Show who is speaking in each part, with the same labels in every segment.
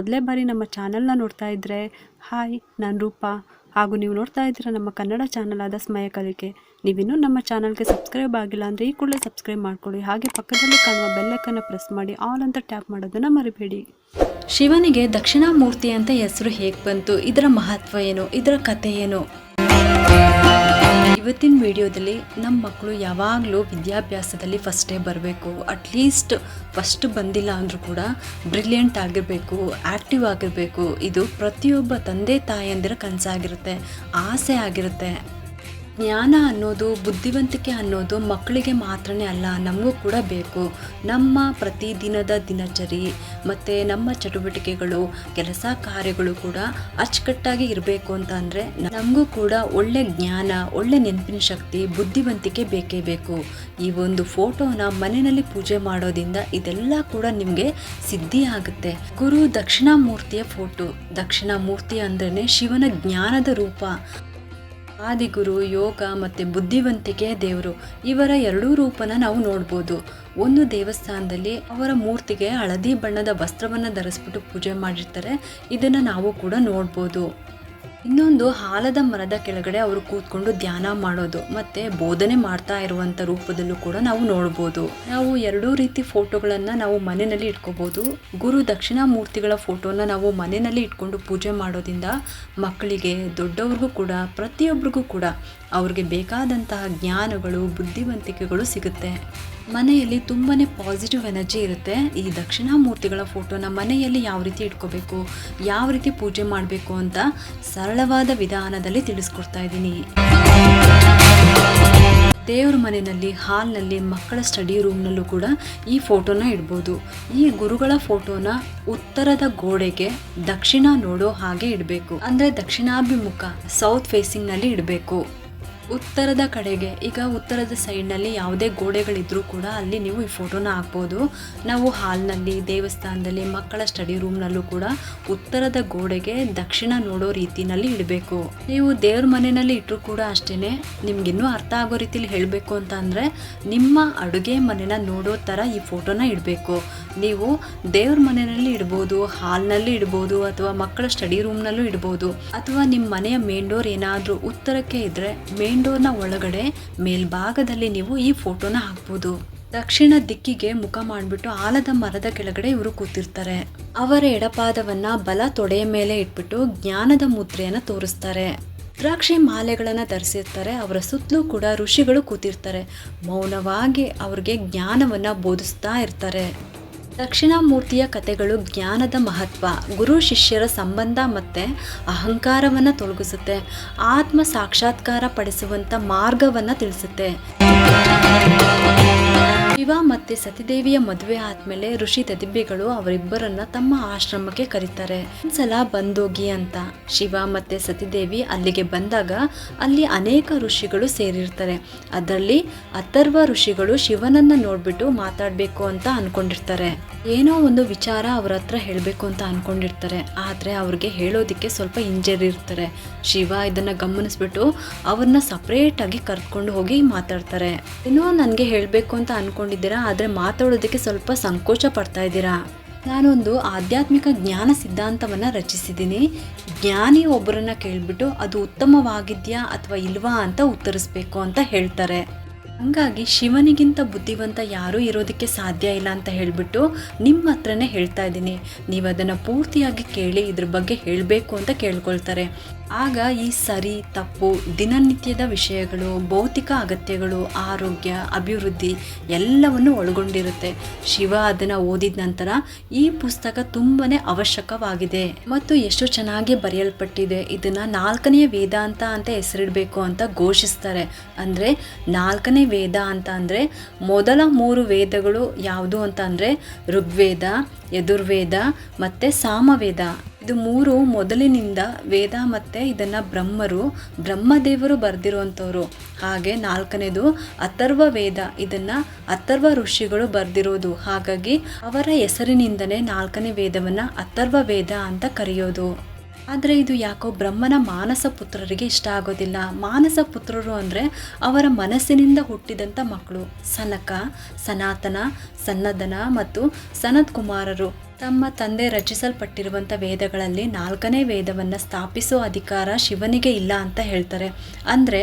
Speaker 1: ಮೊದಲೇ ಬಾರಿ ನಮ್ಮ ಚಾನಲ್ನ ನೋಡ್ತಾ ಇದ್ದರೆ ಹಾಯ್, ನಾನು ರೂಪಾ. ಹಾಗೂ ನೀವು ನೋಡ್ತಾ ಇದ್ದೀರಾ ನಮ್ಮ ಕನ್ನಡ ಚಾನಲ್ ಆದ ಸ್ಮಯ ಕಲಿಕೆ. ನೀವಿನ್ನೂ ನಮ್ಮ ಚಾನಲ್ಗೆ ಸಬ್ಸ್ಕ್ರೈಬ್ ಆಗಿಲ್ಲ ಅಂದರೆ ಈ ಕೂಡಲೇ ಸಬ್ಸ್ಕ್ರೈಬ್ ಮಾಡ್ಕೊಳ್ಳಿ. ಹಾಗೆ ಪಕ್ಕದಲ್ಲಿ ಕಾಣುವ ಬೆಲ್ಲೈಕನ್ನ ಪ್ರೆಸ್ ಮಾಡಿ ಆಲ್ ಅಂತ ಟ್ಯಾಪ್ ಮಾಡೋದನ್ನು ಮರಿಬೇಡಿ.
Speaker 2: ಶಿವನಿಗೆ ದಕ್ಷಿಣಾಮೂರ್ತಿ ಅಂತ ಹೆಸರು ಹೇಗೆ ಬಂತು, ಇದರ ಮಹತ್ವ ಏನು, ಇದರ ಕಥೆ ಏನು? ಇವತ್ತಿನ ವಿಡಿಯೋದಲ್ಲಿ ನಮ್ಮ ಮಕ್ಕಳು ಯಾವಾಗಲೂ ವಿದ್ಯಾಭ್ಯಾಸದಲ್ಲಿ ಫಸ್ಟೇ ಬರಬೇಕು. ಅಟ್ಲೀಸ್ಟ್ ಫಸ್ಟ್ ಬಂದಿಲ್ಲ ಅಂದರೂ ಕೂಡ ಬ್ರಿಲಿಯಂಟ್ ಆಗಿರಬೇಕು, ಆ್ಯಕ್ಟಿವ್ ಆಗಿರಬೇಕು. ಇದು ಪ್ರತಿಯೊಬ್ಬ ತಂದೆ ತಾಯಿಯಂದಿರ ಕನಸಾಗಿರುತ್ತೆ, ಆಸೆ ಆಗಿರುತ್ತೆ. ಜ್ಞಾನ ಅನ್ನೋದು, ಬುದ್ಧಿವಂತಿಕೆ ಅನ್ನೋದು ಮಕ್ಕಳಿಗೆ ಮಾತ್ರನೇ ಅಲ್ಲ, ನಮಗೂ ಕೂಡ ಬೇಕು. ನಮ್ಮ ಪ್ರತಿದಿನದ ದಿನಚರಿ ಮತ್ತು ನಮ್ಮ ಚಟುವಟಿಕೆಗಳು, ಕೆಲಸ ಕಾರ್ಯಗಳು ಕೂಡ ಅಚ್ಚುಕಟ್ಟಾಗಿ ಇರಬೇಕು ಅಂತ ಅಂದರೆ ನಮಗೂ ಕೂಡ ಒಳ್ಳೆ ಜ್ಞಾನ, ಒಳ್ಳೆ ನೆನಪಿನ ಶಕ್ತಿ, ಬುದ್ಧಿವಂತಿಕೆ ಬೇಕೇ ಬೇಕು. ಈ ಒಂದು ಫೋಟೋನ ಮನೆಯಲ್ಲಿ ಪೂಜೆ ಮಾಡೋದ್ರಿಂದ ಇದೆಲ್ಲ ಕೂಡ ನಿಮಗೆ ಸಿದ್ಧಿ ಆಗುತ್ತೆ. ಗುರು ದಕ್ಷಿಣಾಮೂರ್ತಿಯ ಫೋಟೋ. ದಕ್ಷಿಣಾಮೂರ್ತಿ ಅಂದ್ರೇ ಶಿವನ ಜ್ಞಾನದ ರೂಪ. ಆದಿಗುರು, ಯೋಗ ಮತ್ತು ಬುದ್ಧಿವಂತಿಕೆ ದೇವರು, ಇವರ ಎರಡೂ ರೂಪನ ನಾವು ನೋಡ್ಬೋದು. ಒಂದು ದೇವಸ್ಥಾನದಲ್ಲಿ ಅವರ ಮೂರ್ತಿಗೆ ಹಳದಿ ಬಣ್ಣದ ವಸ್ತ್ರವನ್ನು ಧರಿಸ್ಬಿಟ್ಟು ಪೂಜೆ ಮಾಡಿರ್ತಾರೆ, ಇದನ್ನು ನಾವು ಕೂಡ ನೋಡ್ಬೋದು. ಇನ್ನೊಂದು ಆಲದ ಮರದ ಕೆಳಗಡೆ ಅವರು ಕೂತ್ಕೊಂಡು ಧ್ಯಾನ ಮಾಡೋದು ಮತ್ತು ಬೋಧನೆ ಮಾಡ್ತಾ ಇರುವಂಥ ರೂಪದಲ್ಲೂ ಕೂಡ ನಾವು ನೋಡ್ಬೋದು. ನಾವು ಎರಡೂ ರೀತಿ ಫೋಟೋಗಳನ್ನು ನಾವು ಮನೆಯಲ್ಲಿ ಇಟ್ಕೋಬೋದು. ಗುರು ದಕ್ಷಿಣಾಮೂರ್ತಿಗಳ ಫೋಟೋನ ನಾವು ಮನೆಯಲ್ಲಿ ಇಟ್ಕೊಂಡು ಪೂಜೆ ಮಾಡೋದ್ರಿಂದ ಮಕ್ಕಳಿಗೆ, ದೊಡ್ಡವ್ರಿಗೂ ಕೂಡ, ಪ್ರತಿಯೊಬ್ಬರಿಗೂ ಕೂಡ ಅವ್ರಿಗೆ ಬೇಕಾದಂತಹ ಜ್ಞಾನಗಳು, ಬುದ್ಧಿವಂತಿಕೆಗಳು ಸಿಗುತ್ತೆ. ಮನೆಯಲ್ಲಿ ತುಂಬಾ ಪಾಸಿಟಿವ್ ಎನರ್ಜಿ ಇರುತ್ತೆ. ಈ ದಕ್ಷಿಣಾಮೂರ್ತಿಗಳ ಫೋಟೋನ ಮನೆಯಲ್ಲಿ ಯಾವ ರೀತಿ ಇಟ್ಕೋಬೇಕು, ಯಾವ ರೀತಿ ಪೂಜೆ ಮಾಡಬೇಕು ಅಂತ ಸರಳವಾದ ವಿಧಾನದಲ್ಲಿ ತಿಳಿಸ್ಕೊಡ್ತಾ ಇದ್ದೀನಿ. ದೇವ್ರ ಮನೆಯಲ್ಲಿ, ಹಾಲ್ನಲ್ಲಿ, ಮಕ್ಕಳ ಸ್ಟಡಿ ರೂಮ್ನಲ್ಲೂ ಕೂಡ ಈ ಫೋಟೋನ ಇಡ್ಬೋದು. ಈ ಗುರುಗಳ ಫೋಟೋನ ಉತ್ತರದ ಗೋಡೆಗೆ ದಕ್ಷಿಣ ನೋಡೋ ಹಾಗೆ ಇಡಬೇಕು. ಅಂದರೆ ದಕ್ಷಿಣಾಭಿಮುಖ, ಸೌತ್ ಫೇಸಿಂಗ್ನಲ್ಲಿ ಇಡಬೇಕು. ಉತ್ತರದ ಕಡೆಗೆ, ಈಗ ಉತ್ತರದ ಸೈಡ್ನಲ್ಲಿ ಯಾವುದೇ ಗೋಡೆಗಳಿದ್ರೂ ಕೂಡ ಅಲ್ಲಿ ನೀವು ಈ ಫೋಟೋನ ಹಾಕ್ಬೋದು. ನಾವು ಹಾಲ್ನಲ್ಲಿ, ದೇವಸ್ಥಾನದಲ್ಲಿ, ಮಕ್ಕಳ ಸ್ಟಡಿ ರೂಮ್ನಲ್ಲೂ ಕೂಡ ಉತ್ತರದ ಗೋಡೆಗೆ ದಕ್ಷಿಣ ನೋಡೋ ರೀತಿನಲ್ಲಿ ಇಡಬೇಕು. ನೀವು ದೇವ್ರ ಮನೆಯಲ್ಲಿ ಇಟ್ಟರು ಕೂಡ ಅಷ್ಟೇ. ನಿಮ್ಗಿನ್ನೂ ಅರ್ಥ ಆಗೋ ರೀತಿಲಿ ಹೇಳಬೇಕು ಅಂತ ಅಂದರೆ ನಿಮ್ಮ ಅಡುಗೆ ಮನೆನ ನೋಡೋ ಥರ ಈ ಫೋಟೋನ ಇಡಬೇಕು. ನೀವು ದೇವ್ರ ಮನೆಯಲ್ಲಿ ಇಡ್ಬೋದು, ಹಾಲ್ನಲ್ಲಿ ಇಡ್ಬೋದು, ಅಥವಾ ಮಕ್ಕಳ ಸ್ಟಡಿ ರೂಮ್ನಲ್ಲೂ ಇಡ್ಬೋದು. ಅಥವಾ ನಿಮ್ಮ ಮನೆಯ ಮೇನ್ ಡೋರ್ ಏನಾದರೂ ಉತ್ತರಕ್ಕೆ ಇದ್ದರೆ ಮೇನ್ ಡೋರ್ನ ಒಳಗಡೆ ಮೇಲ್ಭಾಗದಲ್ಲಿ ನೀವು ಈ ಫೋಟೋನ ಹಾಕ್ಬೋದು. ದಕ್ಷಿಣ ದಿಕ್ಕಿಗೆ ಮುಖ ಮಾಡಿಬಿಟ್ಟು ಆಲದ ಮರದ ಕೆಳಗಡೆ ಇವರು ಕೂತಿರ್ತಾರೆ. ಅವರ ಎಡಪಾದವನ್ನ ಬಲ ತೊಡೆಯ ಮೇಲೆ ಇಟ್ಬಿಟ್ಟು ಜ್ಞಾನದ ಮುದ್ರೆಯನ್ನು ತೋರಿಸ್ತಾರೆ. ರುದ್ರಾಕ್ಷಿ ಮಾಲೆಗಳನ್ನು ಧರಿಸಿರ್ತಾರೆ. ಅವರ ಸುತ್ತಲೂ ಕೂಡ ಋಷಿಗಳು ಕೂತಿರ್ತಾರೆ. ಮೌನವಾಗಿ ಅವ್ರಿಗೆ ಜ್ಞಾನವನ್ನು ಬೋಧಿಸ್ತಾ ಇರ್ತಾರೆ. ದಕ್ಷಿಣಾಮೂರ್ತಿಯ ಕಥೆಗಳು ಜ್ಞಾನದ ಮಹತ್ವ, ಗುರು ಶಿಷ್ಯರ ಸಂಬಂಧ ಮತ್ತು ಅಹಂಕಾರವನ್ನು ತೊಲಗಿಸುತ್ತೆ. ಆತ್ಮ ಸಾಕ್ಷಾತ್ಕಾರ ಪಡಿಸುವಂಥ ಮಾರ್ಗವನ್ನು ತಿಳಿಸುತ್ತೆ. ಶಿವ ಮತ್ತು ಸತಿದೇವಿಯ ಮದುವೆ ಆದಮೇಲೆ ಋಷಿ ದದಿಬೆಗಳು ಅವರಿಬ್ಬರನ್ನ ತಮ್ಮ ಆಶ್ರಮಕ್ಕೆ ಕರೀತಾರೆ. ಒಂದ್ಸಲ ಬಂದೋಗಿ ಅಂತ. ಶಿವ ಮತ್ತು ಸತಿದೇವಿ ಅಲ್ಲಿಗೆ ಬಂದಾಗ ಅಲ್ಲಿ ಅನೇಕ ಋಷಿಗಳು ಸೇರಿರ್ತಾರೆ. ಅದರಲ್ಲಿ ಅಥರ್ವ ಋಷಿಗಳು ಶಿವನನ್ನ ನೋಡ್ಬಿಟ್ಟು ಮಾತಾಡಬೇಕು ಅಂತ ಅನ್ಕೊಂಡಿರ್ತಾರೆ. ಏನೋ ಒಂದು ವಿಚಾರ ಅವ್ರ ಹತ್ರ ಹೇಳಬೇಕು ಅಂತ ಅನ್ಕೊಂಡಿರ್ತಾರೆ. ಆದರೆ ಅವ್ರಿಗೆ ಹೇಳೋದಕ್ಕೆ ಸ್ವಲ್ಪ ಹಿಂಜರಿರ್ತಾರೆ. ಶಿವ ಇದನ್ನು ಗಮನಿಸ್ಬಿಟ್ಟು ಅವ್ರನ್ನ ಸಪ್ರೇಟಾಗಿ ಕರ್ಕೊಂಡು ಹೋಗಿ ಮಾತಾಡ್ತಾರೆ. ಏನೋ ನನಗೆ ಹೇಳಬೇಕು ಅಂತ ಅನ್ಕೊಂಡಿದ್ದೀರಾ, ಆದರೆ ಮಾತಾಡೋದಕ್ಕೆ ಸ್ವಲ್ಪ ಸಂಕೋಚ ಪಡ್ತಾ ಇದ್ದೀರಾ. ನಾನೊಂದು ಆಧ್ಯಾತ್ಮಿಕ ಜ್ಞಾನ ಸಿದ್ಧಾಂತವನ್ನು ರಚಿಸಿದ್ದೀನಿ. ಜ್ಞಾನಿ ಒಬ್ಬರನ್ನ ಕೇಳಿಬಿಟ್ಟು ಅದು ಉತ್ತಮವಾಗಿದೆಯಾ ಅಥವಾ ಇಲ್ವಾ ಅಂತ ಉತ್ತರಿಸ್ಬೇಕು ಅಂತ ಹೇಳ್ತಾರೆ. ಹಂಗಾಗಿ ಶಿವನಿಗಿಂತ ಬುದ್ಧಿವಂತ ಯಾರೂ ಇರೋದಕ್ಕೆ ಸಾಧ್ಯ ಇಲ್ಲ ಅಂತ ಹೇಳಿಬಿಟ್ಟು ನಿಮ್ಮ ಹತ್ರನೇ ಹೇಳ್ತಾ ಇದ್ದೀನಿ. ನೀವು ಅದನ್ನು ಪೂರ್ತಿಯಾಗಿ ಕೇಳಿ ಇದ್ರ ಬಗ್ಗೆ ಹೇಳಬೇಕು ಅಂತ ಕೇಳ್ಕೊಳ್ತಾರೆ. ಆಗ ಈ ಸರಿ ತಪ್ಪು, ದಿನನಿತ್ಯದ ವಿಷಯಗಳು, ಭೌತಿಕ ಅಗತ್ಯಗಳು, ಆರೋಗ್ಯ, ಅಭಿವೃದ್ಧಿ ಎಲ್ಲವನ್ನು ಒಳಗೊಂಡಿರುತ್ತೆ. ಶಿವ ಅದನ್ನು ಓದಿದ ನಂತರ ಈ ಪುಸ್ತಕ ತುಂಬಾ ಅವಶ್ಯಕವಾಗಿದೆ ಮತ್ತು ಎಷ್ಟು ಚೆನ್ನಾಗಿ ಬರೆಯಲ್ಪಟ್ಟಿದೆ, ಇದನ್ನು 4ನೇ ವೇದಾಂತ ಅಂತ ಹೆಸರಿಡಬೇಕು ಅಂತ ಘೋಷಿಸ್ತಾರೆ. ಅಂದರೆ 4ನೇ ವೇದ ಅಂತ ಅಂದರೆ ಮೊದಲ 3 ವೇದಗಳು ಯಾವುದು ಅಂತ ಅಂದರೆ ಋಗ್ವೇದ, ಯಜುರ್ವೇದ ಮತ್ತು ಸಾಮವೇದ. ಇದು 3 ಮೊದಲಿನಿಂದ ವೇದ ಮತ್ತು ಇದನ್ನು ಬ್ರಹ್ಮದೇವರು ಬರೆದಿರುವಂಥವ್ರು. ಹಾಗೆ 4ನೇದು ಅಥರ್ವ ವೇದ, ಇದನ್ನು ಅಥರ್ವ ಋಷಿಗಳು ಬರೆದಿರೋದು. ಹಾಗಾಗಿ ಅವರ ಹೆಸರಿನಿಂದನೇ 4ನೇ ವೇದವನ್ನು ಅಥರ್ವ ವೇದ ಅಂತ ಕರೆಯೋದು. ಆದರೆ ಇದು ಯಾಕೋ ಬ್ರಹ್ಮನ ಮಾನಸ ಪುತ್ರರಿಗೆ ಇಷ್ಟ ಆಗೋದಿಲ್ಲ. ಮಾನಸ ಪುತ್ರರು ಅಂದರೆ ಅವರ ಮನಸ್ಸಿನಿಂದ ಹುಟ್ಟಿದಂಥ ಮಕ್ಕಳು. ಸನಕ, ಸನಾತನ, ಸನ್ನದನ ಮತ್ತು ಸನತ್ ಕುಮಾರರು. ತಮ್ಮ ತಂದೆ ರಚಿಸಲ್ಪಟ್ಟಿರುವಂಥ ವೇದಗಳಲ್ಲಿ 4ನೇ ವೇದವನ್ನು ಸ್ಥಾಪಿಸೋ ಅಧಿಕಾರ ಶಿವನಿಗೆ ಇಲ್ಲ ಅಂತ ಹೇಳ್ತಾರೆ. ಅಂದರೆ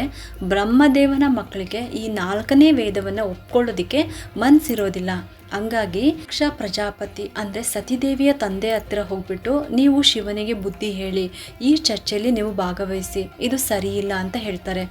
Speaker 2: ಬ್ರಹ್ಮದೇವನ ಮಕ್ಕಳಿಗೆ ಈ 4ನೇ ವೇದವನ್ನು ಒಪ್ಕೊಳ್ಳೋದಕ್ಕೆ ಮನಸ್ಸಿರೋದಿಲ್ಲ. ಹಂಗಾಗಿ ದಕ್ಷ ಪ್ರಜಾಪತಿ ಅಂದರೆ ಸತಿದೇವಿಯ ತಂದೆ ಹತ್ತಿರ ಹೋಗ್ಬಿಟ್ಟು ನೀವು ಶಿವನಿಗೆ ಬುದ್ಧಿ ಹೇಳಿ, ಈ ಚರ್ಚೆಯಲ್ಲಿ ನೀವು ಭಾಗವಹಿಸಿ, ಇದು ಸರಿ ಇಲ್ಲ ಅಂತ ಹೇಳ್ತಾರೆ.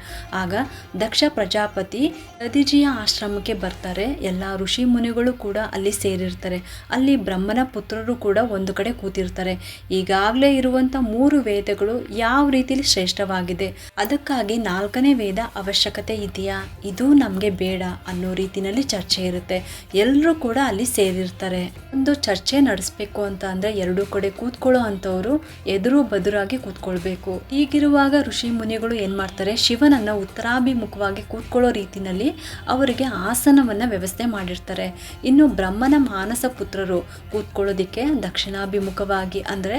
Speaker 2: ಆಗ ದಕ್ಷ ಪ್ರಜಾಪತಿ ದಧಿಜಿಯ ಆಶ್ರಮಕ್ಕೆ ಬರ್ತಾರೆ. ಎಲ್ಲ ಋಷಿ ಮುನಿಗಳು ಕೂಡ ಅಲ್ಲಿ ಸೇರಿರ್ತಾರೆ. ಅಲ್ಲಿ ಬ್ರಹ್ಮನ ಪುತ್ರರು ಕೂಡ ಒಂದು ಕಡೆ ಕೂತಿರ್ತಾರೆ. ಈಗಾಗಲೇ ಇರುವಂಥ 3 ವೇದಗಳು ಯಾವ ರೀತಿಯಲ್ಲಿ ಶ್ರೇಷ್ಠವಾಗಿದೆ, ಅದಕ್ಕಾಗಿ 4ನೇ ವೇದ ಅವಶ್ಯಕತೆ ಇದೆಯಾ, ಇದು ನಮಗೆ ಬೇಡ ಅನ್ನೋ ರೀತಿಯಲ್ಲಿ ಚರ್ಚೆ ಇರುತ್ತೆ. ಎಲ್ಲರೂ ಕೂಡ ಅಲ್ಲಿ ಸೇರಿರ್ತಾರೆ. ಒಂದು ಚರ್ಚೆ ನಡೆಸಬೇಕು ಅಂತ ಅಂದ್ರೆ 2 ಕಡೆ ಕೂತ್ಕೊಳ್ಳೋ ಅಂತವ್ರು ಎದುರು ಬದುರಾಗಿ ಕೂತ್ಕೊಳ್ಬೇಕು. ಹೀಗಿರುವಾಗ ಋಷಿ ಮುನಿಗಳು ಏನ್ ಮಾಡ್ತಾರೆ, ಶಿವನನ್ನ ಉತ್ತರಾಭಿಮುಖವಾಗಿ ಕೂತ್ಕೊಳ್ಳೋ ರೀತಿನಲ್ಲಿ ಅವರಿಗೆ ಆಸನವನ್ನ ವ್ಯವಸ್ಥೆ ಮಾಡಿರ್ತಾರೆ. ಇನ್ನು ಬ್ರಹ್ಮನ ಮಾನಸ ಪುತ್ರರು ಕೂತ್ಕೊಳ್ಳೋದಿಕ್ಕೆ ದಕ್ಷಿಣಾಭಿಮುಖವಾಗಿ ಅಂದ್ರೆ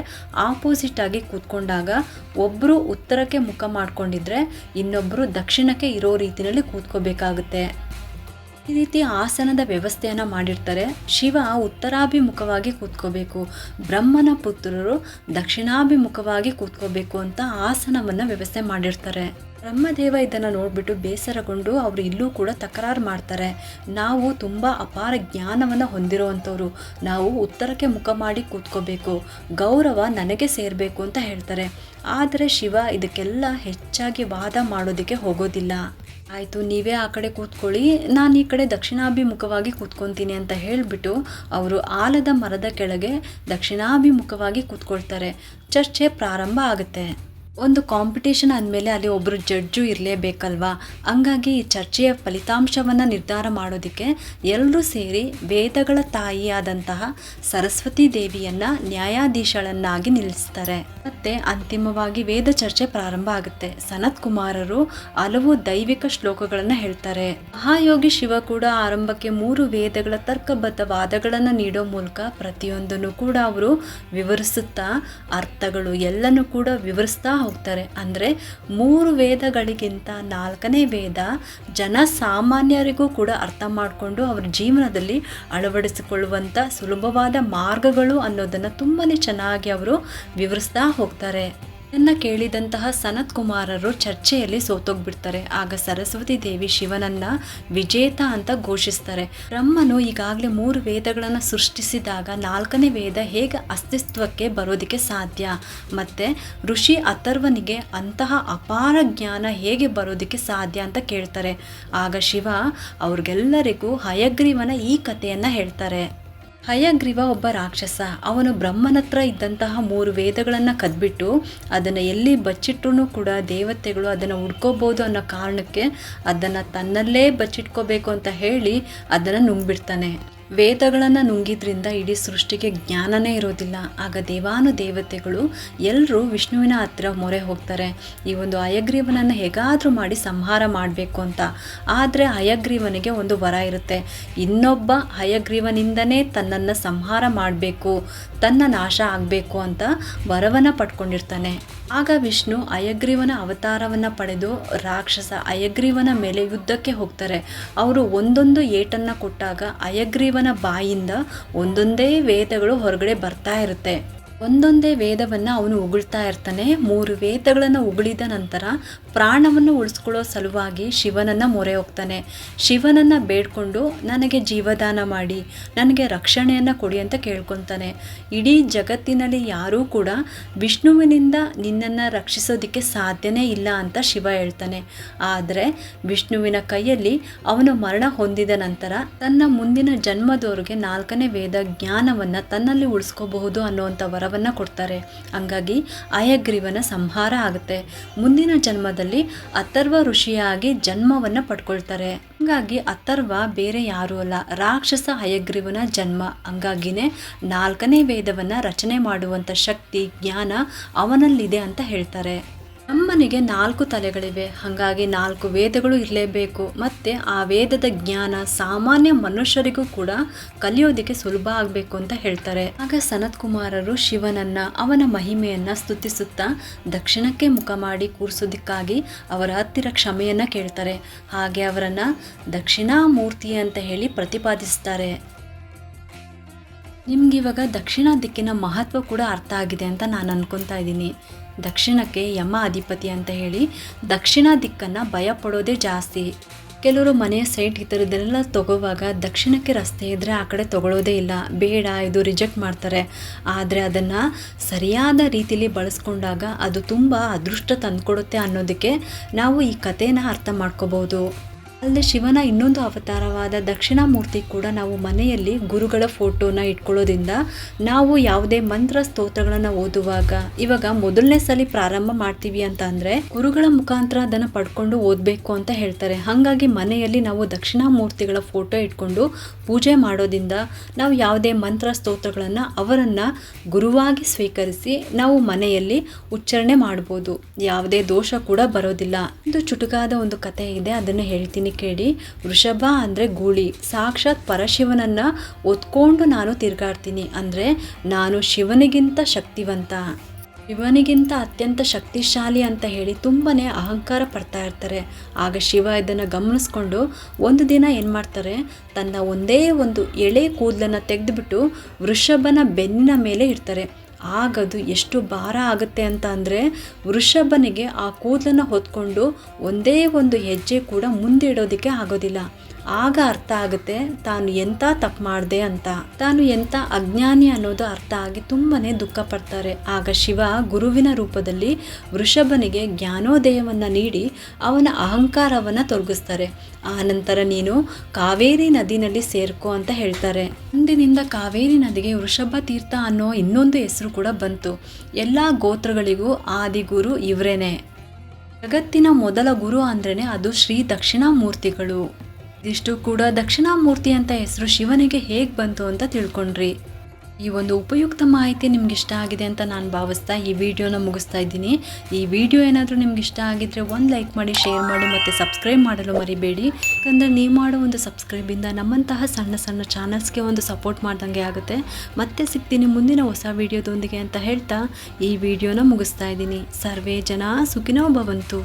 Speaker 2: ಆಪೋಸಿಟ್ ಆಗಿ ಕೂತ್ಕೊಂಡಾಗ ಒಬ್ರು ಉತ್ತರಕ್ಕೆ ಮುಖ ಮಾಡ್ಕೊಂಡಿದ್ರೆ ಇನ್ನೊಬ್ರು ದಕ್ಷಿಣಕ್ಕೆ ಇರೋ ರೀತಿನಲ್ಲಿ ಕೂತ್ಕೋಬೇಕಾಗುತ್ತೆ. ಈ ರೀತಿ ಆಸನದ ವ್ಯವಸ್ಥೆಯನ್ನು ಮಾಡಿರ್ತಾರೆ. ಶಿವ ಉತ್ತರಾಭಿಮುಖವಾಗಿ ಕೂತ್ಕೋಬೇಕು, ಬ್ರಹ್ಮನ ಪುತ್ರರು ದಕ್ಷಿಣಾಭಿಮುಖವಾಗಿ ಕೂತ್ಕೋಬೇಕು ಅಂತ ಆಸನವನ್ನು ವ್ಯವಸ್ಥೆ ಮಾಡಿರ್ತಾರೆ. ಬ್ರಹ್ಮದೇವ ಇದನ್ನು ನೋಡ್ಬಿಟ್ಟು ಬೇಸರಗೊಂಡು ಅವರು ಇಲ್ಲೂ ಕೂಡ ತಕರಾರು ಮಾಡ್ತಾರೆ. ನಾವು ತುಂಬ ಅಪಾರ ಜ್ಞಾನವನ್ನು ಹೊಂದಿರುವಂಥವ್ರು, ನಾವು ಉತ್ತರಕ್ಕೆ ಮುಖ ಮಾಡಿ ಕೂತ್ಕೋಬೇಕು, ಗೌರವ ನನಗೆ ಸೇರಬೇಕು ಅಂತ ಹೇಳ್ತಾರೆ. ಆದರೆ ಶಿವ ಇದಕ್ಕೆಲ್ಲ ಹೆಚ್ಚಾಗಿ ವಾದ ಮಾಡೋದಕ್ಕೆ ಹೋಗೋದಿಲ್ಲ. ಆಯಿತು, ನೀವೇ ಆ ಕಡೆ ಕೂತ್ಕೊಳ್ಳಿ, ನಾನು ಈ ಕಡೆ ದಕ್ಷಿಣಾಭಿಮುಖವಾಗಿ ಕೂತ್ಕೊತೀನಿ ಅಂತ ಹೇಳಿಬಿಟ್ಟು ಅವರು ಆಲದ ಮರದ ಕೆಳಗೆ ದಕ್ಷಿಣಾಭಿಮುಖವಾಗಿ ಕೂತ್ಕೊಳ್ತಾರೆ. ಚರ್ಚೆ ಪ್ರಾರಂಭ ಆಗುತ್ತೆ. ಒಂದು ಕಾಂಪಿಟೇಷನ್ ಅಂದಮೇಲೆ ಅಲ್ಲಿ ಒಬ್ಬರು ಜಡ್ಜು ಇರಲೇಬೇಕಲ್ವಾ. ಹಂಗಾಗಿ ಈ ಚರ್ಚೆಯ ಫಲಿತಾಂಶವನ್ನು ನಿರ್ಧಾರ ಮಾಡೋದಕ್ಕೆ ಎಲ್ಲರೂ ಸೇರಿ ವೇದಗಳ ತಾಯಿಯಾದಂತಹ ಸರಸ್ವತಿ ದೇವಿಯನ್ನು ನ್ಯಾಯಾಧೀಶಳನ್ನಾಗಿ ನಿಲ್ಲಿಸ್ತಾರೆ. ಮತ್ತೆ ಅಂತಿಮವಾಗಿ ವೇದ ಚರ್ಚೆ ಪ್ರಾರಂಭ ಆಗುತ್ತೆ. ಸನತ್ ಕುಮಾರರು ಹಲವು ದೈವಿಕ ಶ್ಲೋಕಗಳನ್ನು ಹೇಳ್ತಾರೆ. ಮಹಾಯೋಗಿ ಶಿವ ಕೂಡ ಆರಂಭಕ್ಕೆ 3 ವೇದಗಳ ತರ್ಕಬದ್ಧ ವಾದಗಳನ್ನು ನೀಡೋ ಮೂಲಕ ಪ್ರತಿಯೊಂದನ್ನು ಕೂಡ ಅವರು ವಿವರಿಸುತ್ತಾ ಅರ್ಥಗಳು ಎಲ್ಲನೂ ಕೂಡ ವಿವರಿಸ್ತಾ ಹೋಗ್ತಾರೆ. ಅಂದರೆ 3 ವೇದಗಳಿಗಿಂತ 4ನೇ ವೇದ ಜನಸಾಮಾನ್ಯರಿಗೂ ಕೂಡ ಅರ್ಥ ಮಾಡಿಕೊಂಡು ಅವರ ಜೀವನದಲ್ಲಿ ಅಳವಡಿಸಿಕೊಳ್ಳುವಂಥ ಸುಲಭವಾದ ಮಾರ್ಗಗಳು ಅನ್ನೋದನ್ನು ತುಂಬಾ ಚೆನ್ನಾಗಿ ಅವರು ವಿವರಿಸ್ತಾ ಹೋಗ್ತಾರೆ. ಇದನ್ನು ಕೇಳಿದಂತಹ ಸನತ್ ಕುಮಾರರು ಚರ್ಚೆಯಲ್ಲಿ ಸೋತೋಗ್ಬಿಡ್ತಾರೆ. ಆಗ ಸರಸ್ವತಿ ದೇವಿ ಶಿವನನ್ನ ವಿಜೇತ ಅಂತ ಘೋಷಿಸ್ತಾರೆ. ಬ್ರಹ್ಮನು ಈಗಾಗಲೇ 3 ವೇದಗಳನ್ನು ಸೃಷ್ಟಿಸಿದಾಗ 4ನೇ ವೇದ ಹೇಗೆ ಅಸ್ತಿತ್ವಕ್ಕೆ ಬರೋದಕ್ಕೆ ಸಾಧ್ಯ, ಮತ್ತು ಋಷಿ ಅಥರ್ವನಿಗೆ ಅಂತಹ ಅಪಾರ ಜ್ಞಾನ ಹೇಗೆ ಬರೋದಕ್ಕೆ ಸಾಧ್ಯ ಅಂತ ಕೇಳ್ತಾರೆ. ಆಗ ಶಿವ ಅವ್ರಿಗೆಲ್ಲರಿಗೂ ಹಯಗ್ರೀವನ ಈ ಕಥೆಯನ್ನು ಹೇಳ್ತಾರೆ. ಹಯಗ್ರೀವ ಒಬ್ಬ ರಾಕ್ಷಸ. ಅವನು ಬ್ರಹ್ಮನತ್ರ ಇದ್ದಂತಹ 3 ವೇದಗಳನ್ನು ಕದ್ಬಿಟ್ಟು ಅದನ್ನು ಎಲ್ಲಿ ಬಚ್ಚಿಟ್ರೂ ಕೂಡ ದೇವತೆಗಳು ಅದನ್ನು ಹುಡ್ಕೋಬೋದು ಅನ್ನೋ ಕಾರಣಕ್ಕೆ ಅದನ್ನು ತನ್ನಲ್ಲೇ ಬಚ್ಚಿಟ್ಕೋಬೇಕು ಅಂತ ಹೇಳಿ ಅದನ್ನು ನುಂಗ್ಬಿಡ್ತಾನೆ. ವೇದಗಳನ್ನು ನುಂಗಿದ್ರಿಂದ ಇಡೀ ಸೃಷ್ಟಿಗೆ ಜ್ಞಾನನೇ ಇರೋದಿಲ್ಲ. ಆಗ ದೇವಾನು ದೇವತೆಗಳು ಎಲ್ಲರೂ ವಿಷ್ಣುವಿನ ಹತ್ತಿರ ಮೊರೆ ಹೋಗ್ತಾರೆ, ಈ ಒಂದು ಹಯಗ್ರೀವನನ್ನು ಹೇಗಾದರೂ ಮಾಡಿ ಸಂಹಾರ ಮಾಡಬೇಕು ಅಂತ. ಆದರೆ ಹಯಗ್ರೀವನಿಗೆ ಒಂದು ವರ ಇರುತ್ತೆ, ಇನ್ನೊಬ್ಬ ಹಯಗ್ರೀವನಿಂದನೇ ತನ್ನನ್ನು ಸಂಹಾರ ಮಾಡಬೇಕು, ತನ್ನ ನಾಶ ಆಗಬೇಕು ಅಂತ ವರವನ್ನು ಪಡ್ಕೊಂಡಿರ್ತಾನೆ. ಆಗ ವಿಷ್ಣು ಹಯಗ್ರೀವನ ಅವತಾರವನ್ನು ಪಡೆದು ರಾಕ್ಷಸ ಹಯಗ್ರೀವನ ಮೇಲೆ ಯುದ್ಧಕ್ಕೆ ಹೋಗ್ತಾರೆ. ಅವರು ಒಂದೊಂದು ಏಟನ್ನು ಕೊಟ್ಟಾಗ ಹಯಗ್ರೀವನ ಬಾಯಿಂದ ಒಂದೊಂದೇ ವೇದಗಳು ಹೊರಗಡೆ ಬರ್ತಾ ಇರುತ್ತೆ. ಒಂದೊಂದೇ ವೇದವನ್ನು ಅವನು ಉಗುಳ್ತಾ ಇರ್ತಾನೆ. 3 ವೇದಗಳನ್ನು ಉಗುಳಿದ ನಂತರ ಪ್ರಾಣವನ್ನು ಉಳಿಸ್ಕೊಳ್ಳೋ ಸಲುವಾಗಿ ಶಿವನನ್ನು ಮೊರೆ ಹೋಗ್ತಾನೆ. ಶಿವನನ್ನು ಬೇಡ್ಕೊಂಡು ನನಗೆ ಜೀವದಾನ ಮಾಡಿ, ನನಗೆ ರಕ್ಷಣೆಯನ್ನು ಕೊಡಿ ಅಂತ ಕೇಳ್ಕೊತಾನೆ. ಇಡೀ ಜಗತ್ತಿನಲ್ಲಿ ಯಾರೂ ಕೂಡ ವಿಷ್ಣುವಿನಿಂದ ನಿನ್ನನ್ನು ರಕ್ಷಿಸೋದಕ್ಕೆ ಸಾಧ್ಯನೇ ಇಲ್ಲ ಅಂತ ಶಿವ ಹೇಳ್ತಾನೆ. ಆದರೆ ವಿಷ್ಣುವಿನ ಕೈಯಲ್ಲಿ ಅವನು ಮರಣ ಹೊಂದಿದ ನಂತರ ತನ್ನ ಮುಂದಿನ ಜನ್ಮದವರೆಗೆ 4ನೇ ವೇದ ಜ್ಞಾನವನ್ನು ತನ್ನಲ್ಲಿ ಉಳಿಸ್ಕೋಬಹುದು ಅನ್ನುವಂಥ ವರವನ್ನು ಕೊಡ್ತಾರೆ. ಹಂಗಾಗಿ ಹಯಗ್ರೀವನ ಸಂಹಾರ ಆಗುತ್ತೆ. ಮುಂದಿನ ಜನ್ಮದಲ್ಲಿ ಅಥರ್ವ ಋಷಿಯಾಗಿ ಜನ್ಮವನ್ನು ಪಡ್ಕೊಳ್ತಾರೆ. ಹಂಗಾಗಿ ಅಥರ್ವ ಬೇರೆ ಯಾರೂ ಅಲ್ಲ, ರಾಕ್ಷಸ ಹಯಗ್ರೀವನ ಜನ್ಮ. ಹಂಗಾಗಿನೇ 4ನೇ ವೇದವನ್ನು ರಚನೆ ಮಾಡುವಂಥ ಶಕ್ತಿ ಜ್ಞಾನ ಅವನಲ್ಲಿದೆ ಅಂತ ಹೇಳ್ತಾರೆ. ಬ್ರಹ್ಮನಿಗೆ 4 ತಲೆಗಳಿವೆ, ಹಾಗಾಗಿ 4 ವೇದಗಳು ಇರಲೇಬೇಕು. ಮತ್ತು ಆ ವೇದದ ಜ್ಞಾನ ಸಾಮಾನ್ಯ ಮನುಷ್ಯರಿಗೂ ಕೂಡ ಕಲಿಯೋದಕ್ಕೆ ಸುಲಭ ಆಗಬೇಕು ಅಂತ ಹೇಳ್ತಾರೆ. ಆಗ ಸನತ್ ಕುಮಾರರು ಶಿವನನ್ನು ಅವನ ಮಹಿಮೆಯನ್ನು ಸ್ತುತಿಸುತ್ತಾ ದಕ್ಷಿಣಕ್ಕೆ ಮುಖ ಮಾಡಿ ಕೂರಿಸೋದಕ್ಕಾಗಿ ಅವರ ಹತ್ತಿರ ಕ್ಷಮೆಯನ್ನು ಕೇಳ್ತಾರೆ. ಹಾಗೆ ಅವರನ್ನು ದಕ್ಷಿಣಾಮೂರ್ತಿ ಅಂತ ಹೇಳಿ ಪ್ರತಿಪಾದಿಸ್ತಾರೆ. ನಿಮ್ಗಿವಾಗ ದಕ್ಷಿಣ ದಿಕ್ಕಿನ ಮಹತ್ವ ಕೂಡ ಅರ್ಥ ಆಗಿದೆ ಅಂತ ನಾನು ಅನ್ಕೊತಾ ಇದ್ದೀನಿ. ದಕ್ಷಿಣಕ್ಕೆ ಯಮ ಅಧಿಪತಿ ಅಂತ ಹೇಳಿ ದಕ್ಷಿಣ ದಿಕ್ಕನ್ನು ಭಯ ಪಡೋದೇ ಜಾಸ್ತಿ. ಕೆಲವರು ಮನೆಯ ಸೈಟ್ ಈ ಥರದ್ದೆಲ್ಲ ತೊಗೋವಾಗ ದಕ್ಷಿಣಕ್ಕೆ ರಸ್ತೆ ಇದ್ದರೆ ಆ ಕಡೆ ತೊಗೊಳ್ಳೋದೇ ಇಲ್ಲ, ಬೇಡ ಇದು ರಿಜೆಕ್ಟ್ ಮಾಡ್ತಾರೆ. ಆದರೆ ಅದನ್ನು ಸರಿಯಾದ ರೀತಿಯಲ್ಲಿ ಬಳಸ್ಕೊಂಡಾಗ ಅದು ತುಂಬ ಅದೃಷ್ಟ ತಂದುಕೊಡುತ್ತೆ ಅನ್ನೋದಕ್ಕೆ ನಾವು ಈ ಕಥೆನ ಅರ್ಥ ಮಾಡ್ಕೋಬೋದು. ಅಲ್ಲದೆ ಶಿವನ ಇನ್ನೊಂದು ಅವತಾರವಾದ ದಕ್ಷಿಣ ಮೂರ್ತಿ ಕೂಡ ನಾವು ಮನೆಯಲ್ಲಿ ಗುರುಗಳ ಫೋಟೋನ ಇಟ್ಕೊಳ್ಳೋದ್ರಿಂದ ನಾವು ಯಾವುದೇ ಮಂತ್ರ ಸ್ತೋತ್ರಗಳನ್ನು ಓದುವಾಗ ಇವಾಗ ಮೊದಲನೇ ಸಲ ಪ್ರಾರಂಭ ಮಾಡ್ತೀವಿ ಅಂತ ಅಂದರೆ ಗುರುಗಳ ಮುಖಾಂತರ ಅದನ್ನು ಪಡ್ಕೊಂಡು ಓದಬೇಕು ಅಂತ ಹೇಳ್ತಾರೆ. ಹಾಗಾಗಿ ಮನೆಯಲ್ಲಿ ನಾವು ದಕ್ಷಿಣ ಮೂರ್ತಿಗಳ ಫೋಟೋ ಇಟ್ಕೊಂಡು ಪೂಜೆ ಮಾಡೋದ್ರಿಂದ ನಾವು ಯಾವುದೇ ಮಂತ್ರ ಸ್ತೋತ್ರಗಳನ್ನು ಅವರನ್ನು ಗುರುವಾಗಿ ಸ್ವೀಕರಿಸಿ ನಾವು ಮನೆಯಲ್ಲಿ ಉಚ್ಚಾರಣೆ ಮಾಡ್ಬೋದು. ಯಾವುದೇ ದೋಷ ಕೂಡ ಬರೋದಿಲ್ಲ. ಇದು ಚುಟುಕಾದ ಒಂದು ಕಥೆ ಇದೆ, ಅದನ್ನು ಹೇಳ್ತೀನಿ ಕೇಳಿ. ವೃಷಭ ಅಂದರೆ ಗೂಳಿ, ಸಾಕ್ಷಾತ್ ಪರಶಿವನನ್ನ ಒತ್ಕೊಂಡು ನಾನು ತಿರುಗಾಡ್ತೀನಿ, ಅಂದರೆ ನಾನು ಶಿವನಿಗಿಂತ ಶಕ್ತಿವಂತ, ಶಿವನಿಗಿಂತ ಅತ್ಯಂತ ಶಕ್ತಿಶಾಲಿ ಅಂತ ಹೇಳಿ ತುಂಬನೇ ಅಹಂಕಾರ ಪಡ್ತಾ ಇರ್ತಾರೆ. ಆಗ ಶಿವ ಇದನ್ನು ಗಮನಿಸ್ಕೊಂಡು ಒಂದು ದಿನ ಏನು ಮಾಡ್ತಾರೆ, ತನ್ನ ಒಂದೇ ಒಂದು ಎಳೆ ಕೂದಲನ್ನು ತೆಗೆದುಬಿಟ್ಟು ವೃಷಭನ ಬೆನ್ನಿನ ಮೇಲೆ ಇಡ್ತಾರೆ. ಆಗದು ಎಷ್ಟು ಭಾರ ಆಗುತ್ತೆ ಅಂತ ಅಂದರೆ ವೃಷಭನಿಗೆ ಆ ಕೂದಲನ್ನು ಹೊತ್ಕೊಂಡು ಒಂದೇ ಒಂದು ಹೆಜ್ಜೆ ಕೂಡ ಮುಂದೆ ಇಡೋದಕ್ಕೆ ಆಗೋದಿಲ್ಲ. ಆಗ ಅರ್ಥ ಆಗುತ್ತೆ ತಾನು ಎಂಥ ತಪ್ಪು ಮಾಡಿದೆ ಅಂತ, ತಾನು ಎಂಥ ಅಜ್ಞಾನಿ ಅನ್ನೋದು ಅರ್ಥ ಆಗಿ ತುಂಬನೇ ದುಃಖ ಪಡ್ತಾರೆ. ಆಗ ಶಿವ ಗುರುವಿನ ರೂಪದಲ್ಲಿ ವೃಷಭನಿಗೆ ಜ್ಞಾನೋದಯವನ್ನು ನೀಡಿ ಅವನ ಅಹಂಕಾರವನ್ನು ತೊಲಗಿಸ್ತಾರೆ. ಆ ನಂತರ ನೀನು ಕಾವೇರಿ ನದಿನಲ್ಲಿ ಸೇರ್ಕೋ ಅಂತ ಹೇಳ್ತಾರೆ. ಅಂದಿನಿಂದ ಕಾವೇರಿ ನದಿಗೆ ವೃಷಭ ತೀರ್ಥ ಅನ್ನೋ ಇನ್ನೊಂದು ಹೆಸರು ಕೂಡ ಬಂತು. ಎಲ್ಲ ಗೋತ್ರಗಳಿಗೂ ಆದಿಗುರು ಇವರೇನೆ. ಜಗತ್ತಿನ ಮೊದಲ ಗುರು ಅಂದ್ರೇ ಅದು ಶ್ರೀ ದಕ್ಷಿಣಾಮೂರ್ತಿಗಳು. ಇದಿಷ್ಟು ಕೂಡ ದಕ್ಷಿಣಾಮೂರ್ತಿ ಅಂತ ಹೆಸರು ಶಿವನಿಗೆ ಹೇಗೆ ಬಂತು ಅಂತ ತಿಳ್ಕೊಂಡ್ರಿ. ಈ ಒಂದು ಉಪಯುಕ್ತ ಮಾಹಿತಿ ನಿಮ್ಗೆ ಇಷ್ಟ ಆಗಿದೆ ಅಂತ ನಾನು ಭಾವಿಸ್ತಾ ಈ ವಿಡಿಯೋನ ಮುಗಿಸ್ತಾ ಇದ್ದೀನಿ. ಈ ವಿಡಿಯೋ ಏನಾದರೂ ನಿಮ್ಗೆ ಇಷ್ಟ ಆಗಿದ್ರೆ ಒಂದು ಲೈಕ್ ಮಾಡಿ, ಶೇರ್ ಮಾಡಿ ಮತ್ತು ಸಬ್ಸ್ಕ್ರೈಬ್ ಮಾಡಲು ಮರಿಬೇಡಿ. ಯಾಕಂದರೆ ನೀವು ಮಾಡೋ ಒಂದು ಸಬ್ಸ್ಕ್ರೈಬಿಂದ ನಮ್ಮಂತಹ ಸಣ್ಣ ಸಣ್ಣ ಚಾನಲ್ಸ್ಗೆ ಒಂದು ಸಪೋರ್ಟ್ ಮಾಡ್ದಂಗೆ ಆಗುತ್ತೆ. ಮತ್ತೆ ಸಿಗ್ತೀನಿ ಮುಂದಿನ ಹೊಸ ವಿಡಿಯೋದೊಂದಿಗೆ ಅಂತ ಹೇಳ್ತಾ ಈ ವಿಡಿಯೋನ ಮುಗಿಸ್ತಾ ಇದ್ದೀನಿ. ಸರ್ವೇ ಜನ ಸುಖಿನೋ ಭವಂತು.